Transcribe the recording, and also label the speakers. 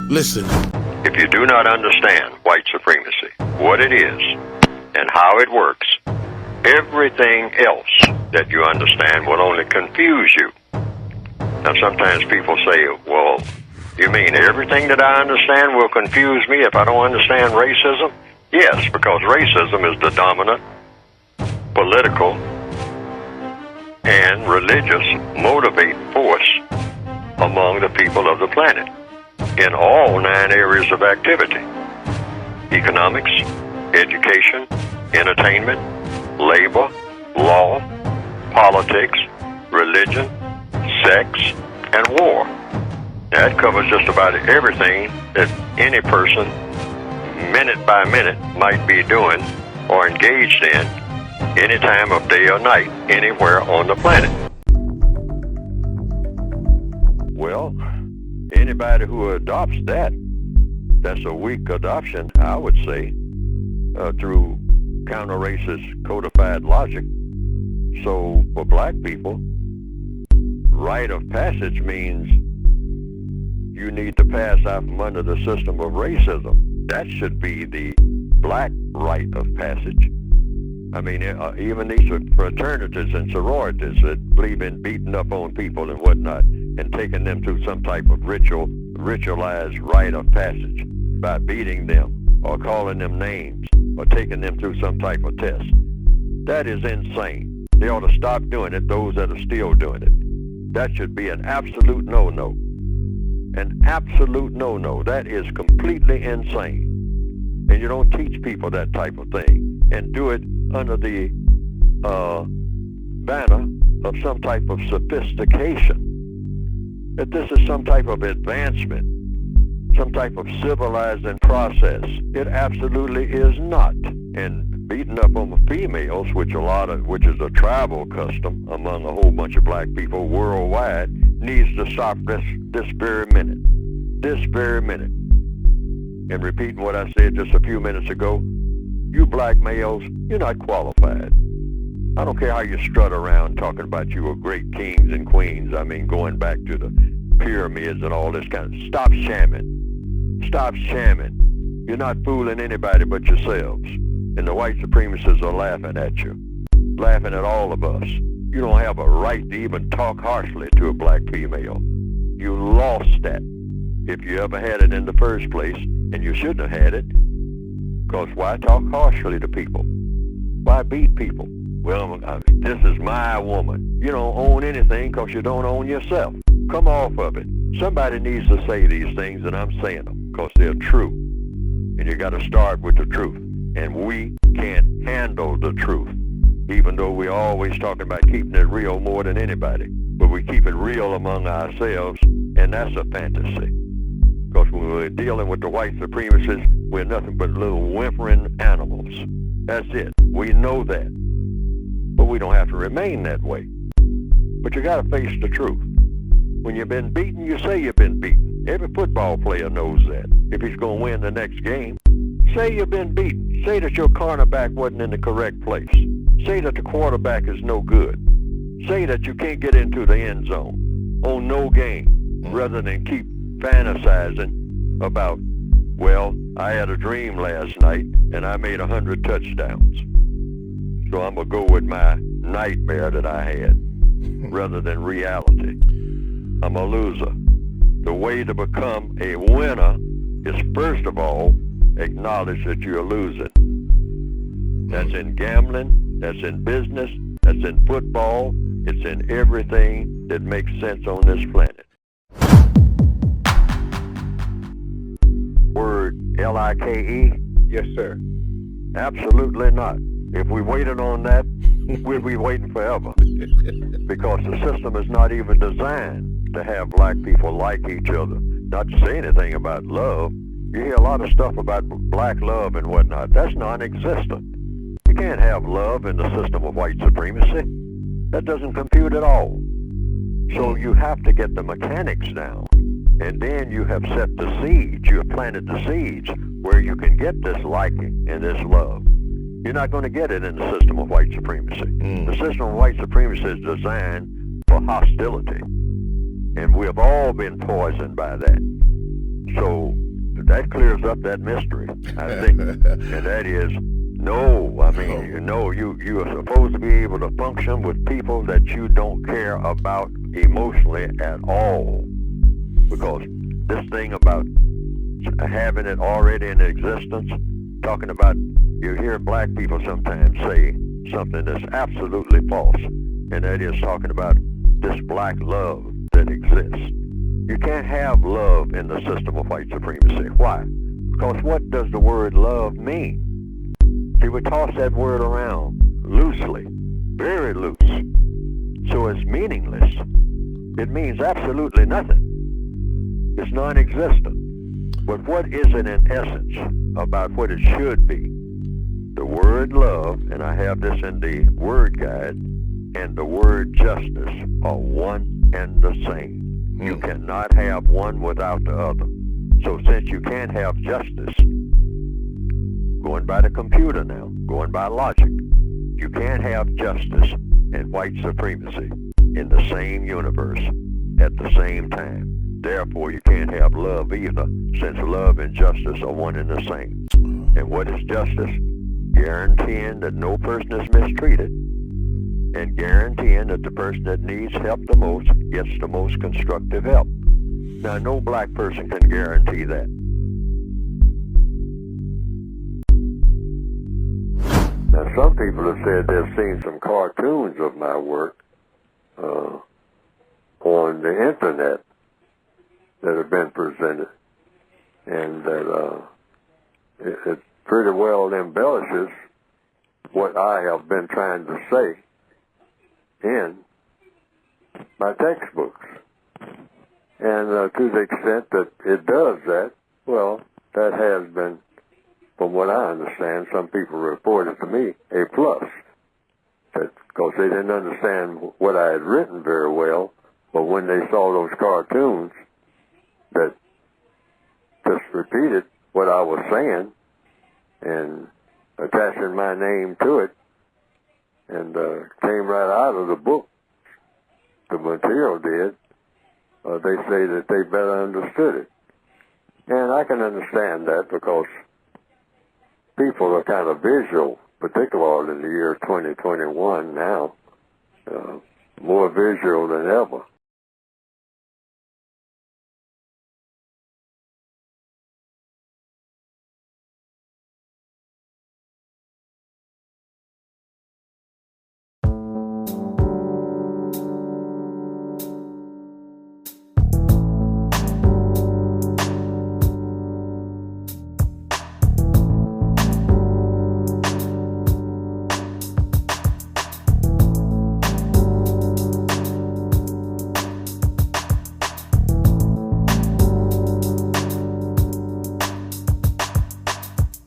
Speaker 1: Listen.
Speaker 2: If you do not understand white supremacy, what it is, and how it works, everything else that you understand will only confuse you. Now, sometimes people say, well, you mean everything that I understand will confuse me if I don't understand racism? Yes, because racism is the dominant political and religious motivating force among the people of the planet in all 9 areas of activity: economics, education, entertainment, labor, law, politics, religion, sex, and war. That covers just about everything that any person, minute by minute, might be doing or engaged in any time of day or night, anywhere on the planet. Well, anybody who adopts that's a weak adoption, I would say, through counter-racist codified logic. So for black people, rite of passage means you need to pass out from under the system of racism. That should be the black rite of passage. I mean, even these fraternities and sororities that believe in beating up on people and whatnot and taking them through some type of ritualized rite of passage by beating them or calling them names or taking them through some type of test. That is insane. They ought to stop doing it, those that are still doing it. That should be an absolute no-no. An absolute no-no. That is completely insane. And you don't teach people that type of thing and do it under the banner of some type of sophistication. That this is some type of advancement, some type of civilizing process. It absolutely is not. And beating up on the females, which is a tribal custom among a whole bunch of black people worldwide, needs to stop this very minute. This very minute. And repeating what I said just a few minutes ago, you black males, you're not qualified. I don't care how you strut around talking about you are great kings and queens. I mean, going back to the pyramids and all this kind of... Stop shamming. Stop shamming. You're not fooling anybody but yourselves. And the white supremacists are laughing at you. Laughing at all of us. You don't have a right to even talk harshly to a black female. You lost that. If you ever had it in the first place, and you shouldn't have had it. Because why talk harshly to people? Why beat people? Well, this is my woman. You don't own anything because you don't own yourself. Come off of it. Somebody needs to say these things, and I'm saying them because they're true. And you got to start with the truth. And we can't handle the truth, even though we're always talking about keeping it real more than anybody. But we keep it real among ourselves, and that's a fantasy. Because when we're dealing with the white supremacists, we're nothing but little whimpering animals. That's it. We know that. But we don't have to remain that way. But you got to face the truth. When you've been beaten, you say you've been beaten. Every football player knows that. If he's going to win the next game, say you've been beaten. Say that your cornerback wasn't in the correct place. Say that the quarterback is no good. Say that you can't get into the end zone on no game, rather than keep fantasizing about, well, I had a dream last night and I made 100 touchdowns. So I'm going to go with my nightmare that I had rather than reality. I'm a loser. The way to become a winner is, first of all, acknowledge that you're losing. That's in gambling, that's in business, that's in football, it's in everything that makes sense on this planet. Word L-I-K-E?
Speaker 3: Yes, sir.
Speaker 2: Absolutely not. If we waited on that, we'd be waiting forever. Because the system is not even designed to have black people like each other. Not to say anything about love. You hear a lot of stuff about black love and whatnot. That's non-existent. You can't have love in the system of white supremacy. That doesn't compute at all. So you have to get the mechanics down. And then you have set the seeds. You have planted the seeds where you can get this liking and this love. You're not going to get it in the system of white supremacy. The system of white supremacy is designed for hostility. And we have all been poisoned by that. So that clears up that mystery, I think. And that is, no, I mean, no, you are supposed to be able to function with people that you don't care about emotionally at all. Because this thing about having it already in existence, talking about, you hear black people sometimes say something that's absolutely false, and that is talking about this black love that exists. You can't have love in the system of white supremacy. Why? Because what does the word love mean? See, we toss that word around loosely, very loose. So it's meaningless. It means absolutely nothing. It's non-existent. But what is it in essence about what it should be? The word love, and I have this in the word guide, and the word justice are one and the same. You cannot have one without the other. So since you can't have justice, going by the computer now, going by logic, you can't have justice and white supremacy in the same universe at the same time. Therefore, you can't have love either, since love and justice are one and the same. And what is justice? Guaranteeing that no person is mistreated, and guaranteeing that the person that needs help the most gets the most constructive help. Now, no black person can guarantee that. Now, some people have said they've seen some cartoons of my work on the internet that have been presented, and that it pretty well embellishes what I have been trying to say in my textbooks. And to the extent that it does that, well, that has been, from what I understand, some people reported to me, a plus. Because they didn't understand what I had written very well, but when they saw those cartoons that just repeated what I was saying and attaching my name to it, and came right out of the book, the material did, they say that they better understood it. And I can understand that because people are kind of visual, particularly in the year 2021 now, more visual than ever.